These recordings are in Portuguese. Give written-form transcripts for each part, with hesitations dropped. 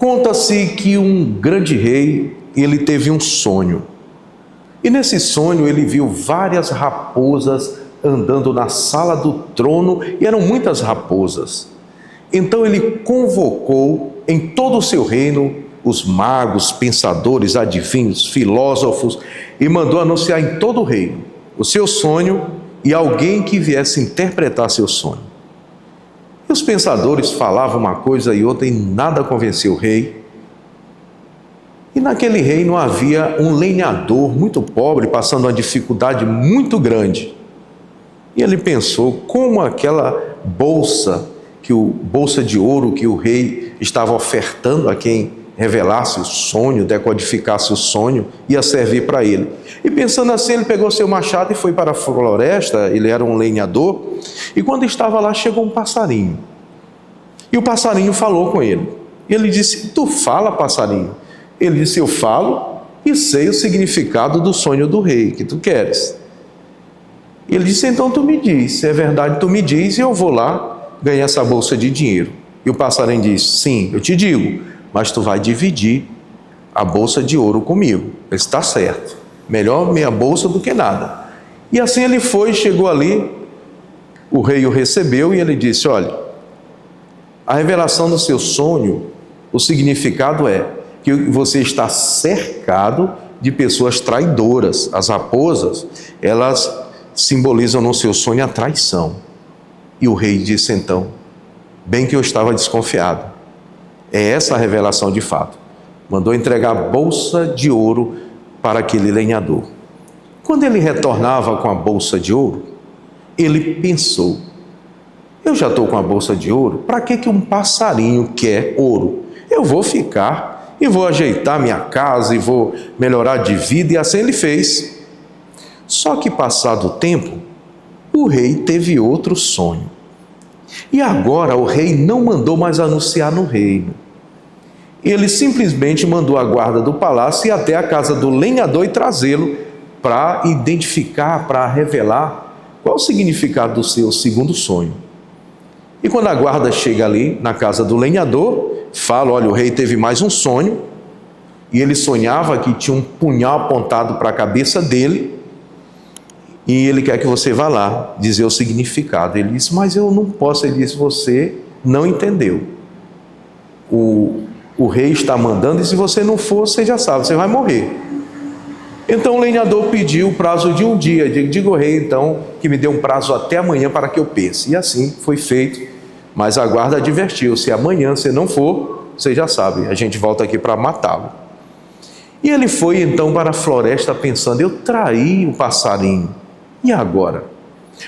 Conta-se que um grande rei, ele teve um sonho. E nesse sonho ele viu várias raposas andando na sala do trono, e eram muitas raposas. Então ele convocou em todo o seu reino os magos, pensadores, adivinhos, filósofos, e mandou anunciar em todo o reino o seu sonho e alguém que viesse interpretar seu sonho. E os pensadores falavam uma coisa e outra e nada convenceu o rei. E naquele reino havia um lenhador muito pobre, passando uma dificuldade muito grande. E ele pensou como aquela bolsa de ouro que o rei estava ofertando a quem revelasse o sonho, decodificasse o sonho, ia servir para ele. E pensando assim, ele pegou seu machado e foi para a floresta. Ele era um lenhador, e quando estava lá, chegou um passarinho. E o passarinho falou com ele. E ele disse: "Tu fala, passarinho?" Ele disse: "Eu falo e sei o significado do sonho do rei que tu queres." Ele disse: "Então tu me diz, se é verdade tu me diz, e eu vou lá ganhar essa bolsa de dinheiro." E o passarinho disse: "Sim, eu te digo, mas tu vai dividir a bolsa de ouro comigo." Ele disse: "Está certo, melhor meia bolsa do que nada." E assim ele foi, chegou ali, o rei o recebeu e ele disse: "Olha, a revelação do seu sonho, o significado é que você está cercado de pessoas traidoras. As raposas, elas simbolizam no seu sonho a traição." E o rei disse então: "Bem que eu estava desconfiado. É essa a revelação de fato." Mandou entregar a bolsa de ouro para aquele lenhador. Quando ele retornava com a bolsa de ouro, ele pensou: "Eu já estou com a bolsa de ouro, para que um passarinho quer ouro? Eu vou ficar e vou ajeitar minha casa e vou melhorar de vida." E assim ele fez. Só que passado o tempo, o rei teve outro sonho. E agora o rei não mandou mais anunciar no reino. Ele simplesmente mandou a guarda do palácio ir até a casa do lenhador e trazê-lo para identificar, para revelar qual o significado do seu segundo sonho. E quando a guarda chega ali na casa do lenhador, fala: "Olha, o rei teve mais um sonho, e ele sonhava que tinha um punhal apontado para a cabeça dele, e ele quer que você vá lá dizer o significado." Ele disse: "Mas eu não posso." Ele disse: "Você não entendeu. O rei está mandando, e se você não for, você já sabe, você vai morrer." Então o lenhador pediu o prazo de um dia. Diga ao rei então que me dê um prazo até amanhã para que eu pense. E assim foi feito. Mas a guarda advertiu: "Se amanhã você não for, você já sabe, a gente volta aqui para matá-lo." E ele foi então para a floresta pensando: "Eu traí o passarinho, e agora?"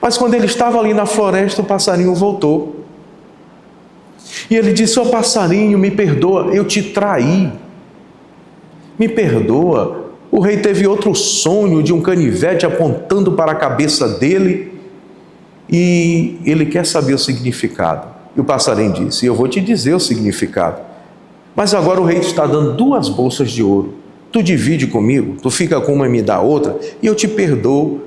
Mas quando ele estava ali na floresta, o passarinho voltou. E ele disse: "Ó passarinho, me perdoa, eu te traí. Me perdoa. O rei teve outro sonho de um canivete apontando para a cabeça dele, e ele quer saber o significado." E o passarinho disse: "Eu vou te dizer o significado. Mas agora o rei te está dando 2 bolsas de ouro. Tu divide comigo, tu fica com uma e me dá outra, e eu te perdoo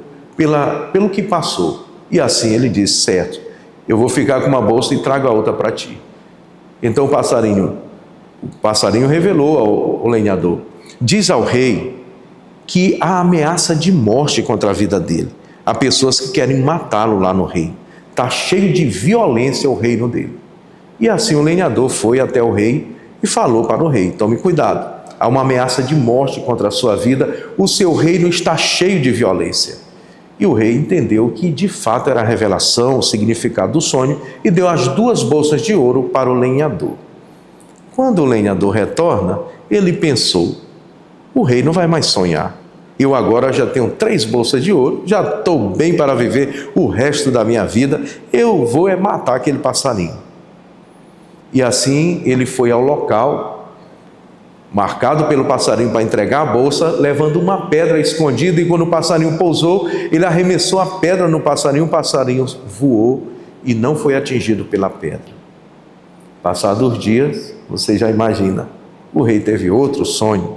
pelo que passou." E assim ele disse: "Certo, eu vou ficar com uma bolsa e trago a outra para ti." Então o passarinho revelou ao lenhador: "Diz ao rei que há ameaça de morte contra a vida dele. Há pessoas que querem matá-lo lá no reino. Está cheio de violência o reino dele." E assim o lenhador foi até o rei e falou para o rei: "Tome cuidado, há uma ameaça de morte contra a sua vida, o seu reino está cheio de violência." E o rei entendeu que de fato era a revelação, o significado do sonho, e deu as 2 bolsas de ouro para o lenhador. Quando o lenhador retorna, ele pensou: "O rei não vai mais sonhar. Eu agora já tenho 3 bolsas de ouro, já estou bem para viver o resto da minha vida, eu vou matar aquele passarinho." E assim ele foi ao local marcado pelo passarinho para entregar a bolsa, levando uma pedra escondida, e quando o passarinho pousou, ele arremessou a pedra no passarinho, o passarinho voou e não foi atingido pela pedra. Passados dias, você já imagina, o rei teve outro sonho.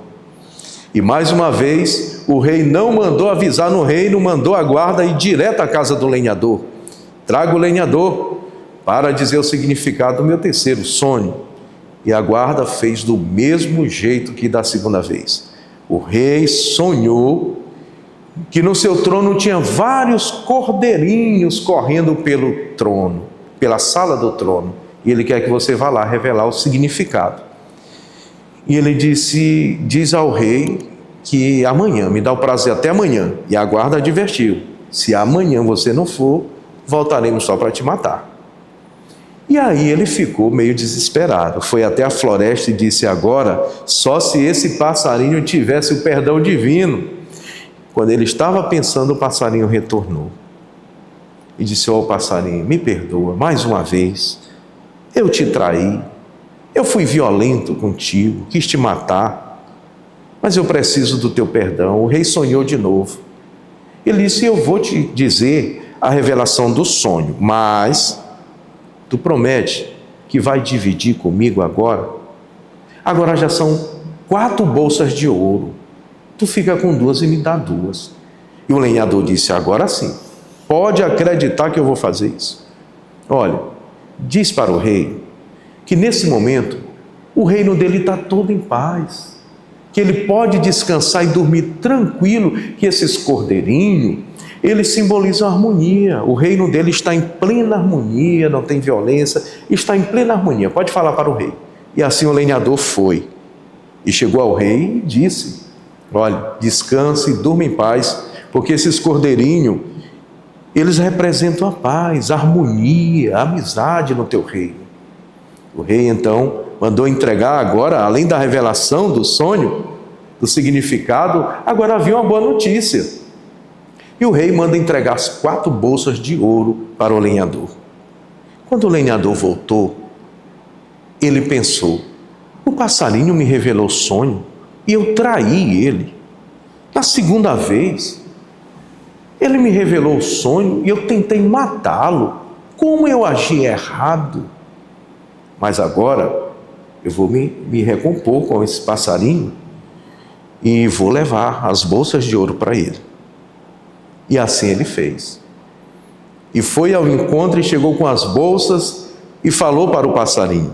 E mais uma vez, o rei não mandou avisar no reino, mandou a guarda ir direto à casa do lenhador. "Traga o lenhador para dizer o significado do meu terceiro sonho." E a guarda fez do mesmo jeito que da segunda vez. O rei sonhou que no seu trono tinha vários cordeirinhos correndo pelo trono, pela sala do trono. E ele quer que você vá lá revelar o significado. E ele diz ao rei que amanhã, me dá o prazer até amanhã. E a guarda advertiu: se amanhã você não for, voltaremos só para te matar. E aí ele ficou meio desesperado, foi até a floresta e disse: agora, só se esse passarinho tivesse o perdão divino. Quando ele estava pensando, o passarinho retornou e disse: ó passarinho, me perdoa mais uma vez, eu te traí, eu fui violento contigo, quis te matar, mas eu preciso do teu perdão. O rei sonhou de novo. Ele disse: eu vou te dizer a revelação do sonho, mas tu promete que vai dividir comigo agora? Agora já são 4 bolsas de ouro. Tu fica com 2 e me dá 2. E o lenhador disse: agora sim, pode acreditar que eu vou fazer isso. Olha, diz para o rei que nesse momento o reino dele está todo em paz, que ele pode descansar e dormir tranquilo, que esses cordeirinhos, eles simbolizam harmonia. O reino dele está em plena harmonia, não tem violência, está em plena harmonia. Pode falar para o rei. E assim o lenhador foi e chegou ao rei e disse: olha, descanse e durma em paz, porque esses cordeirinhos, eles representam a paz, a harmonia, a amizade no teu reino. O rei então mandou entregar agora, além da revelação do sonho, do significado, agora havia uma boa notícia. E o rei manda entregar as 4 bolsas de ouro para o lenhador. Quando o lenhador voltou, ele pensou: o passarinho me revelou o sonho e eu traí ele. Na segunda vez, ele me revelou o sonho e eu tentei matá-lo. Como eu agi errado? Mas agora eu vou me recompor com esse passarinho e vou levar as bolsas de ouro para ele. E assim ele fez. E foi ao encontro e chegou com as bolsas e falou para o passarinho: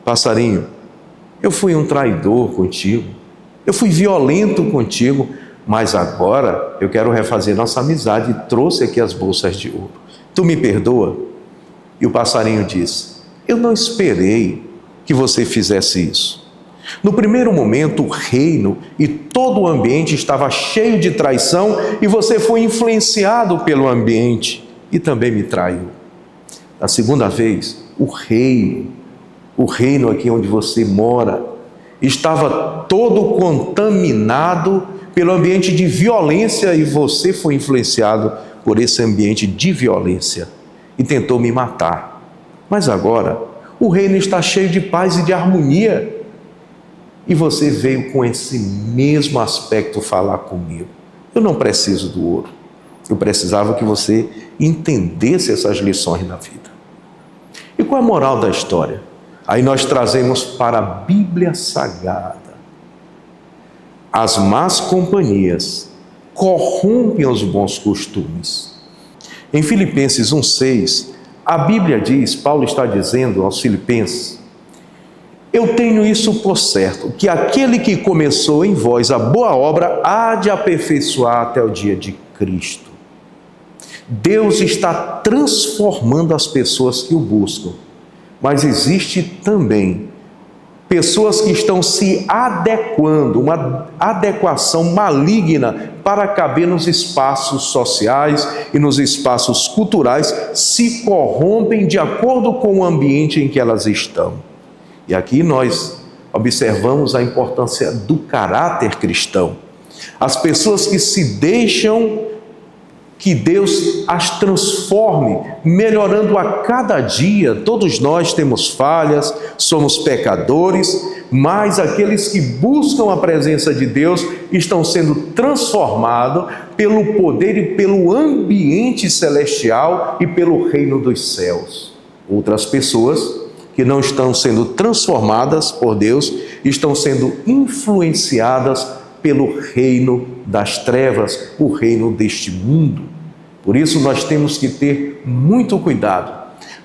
passarinho, eu fui um traidor contigo, eu fui violento contigo, mas agora eu quero refazer nossa amizade e trouxe aqui as bolsas de ouro. Tu me perdoa? E o passarinho disse: eu não esperei que você fizesse isso. No primeiro momento, o reino e todo o ambiente estava cheio de traição e você foi influenciado pelo ambiente e também me traiu. Na segunda vez, o reino aqui onde você mora, estava todo contaminado pelo ambiente de violência e você foi influenciado por esse ambiente de violência e tentou me matar. Mas agora, o reino está cheio de paz e de harmonia. E você veio com esse mesmo aspecto falar comigo. Eu não preciso do ouro. Eu precisava que você entendesse essas lições na vida. E qual é a moral da história? Aí nós trazemos para a Bíblia Sagrada. As más companhias corrompem os bons costumes. Em Filipenses 1,6, a Bíblia diz, Paulo está dizendo aos Filipenses: eu tenho isso por certo, que aquele que começou em vós a boa obra há de aperfeiçoar até o dia de Cristo. Deus está transformando as pessoas que o buscam, mas existe também pessoas que estão se adequando, uma adequação maligna para caber nos espaços sociais e nos espaços culturais, se corrompem de acordo com o ambiente em que elas estão. E aqui nós observamos a importância do caráter cristão. As pessoas que se deixam que Deus as transforme, melhorando a cada dia. Todos nós temos falhas, somos pecadores, mas aqueles que buscam a presença de Deus estão sendo transformados pelo poder e pelo ambiente celestial e pelo reino dos céus. Outras pessoas que não estão sendo transformadas por Deus, estão sendo influenciadas pelo reino das trevas, o reino deste mundo. Por isso nós temos que ter muito cuidado.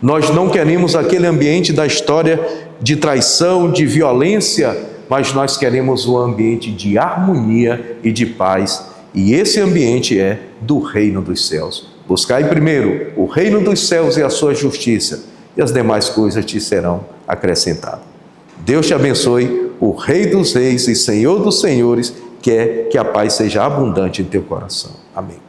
Nós não queremos aquele ambiente da história de traição, de violência, mas nós queremos um ambiente de harmonia e de paz, e esse ambiente é do reino dos céus. Buscai primeiro o reino dos céus e a sua justiça, e as demais coisas te serão acrescentadas. Deus te abençoe, o Rei dos Reis e Senhor dos Senhores quer que a paz seja abundante em teu coração. Amém.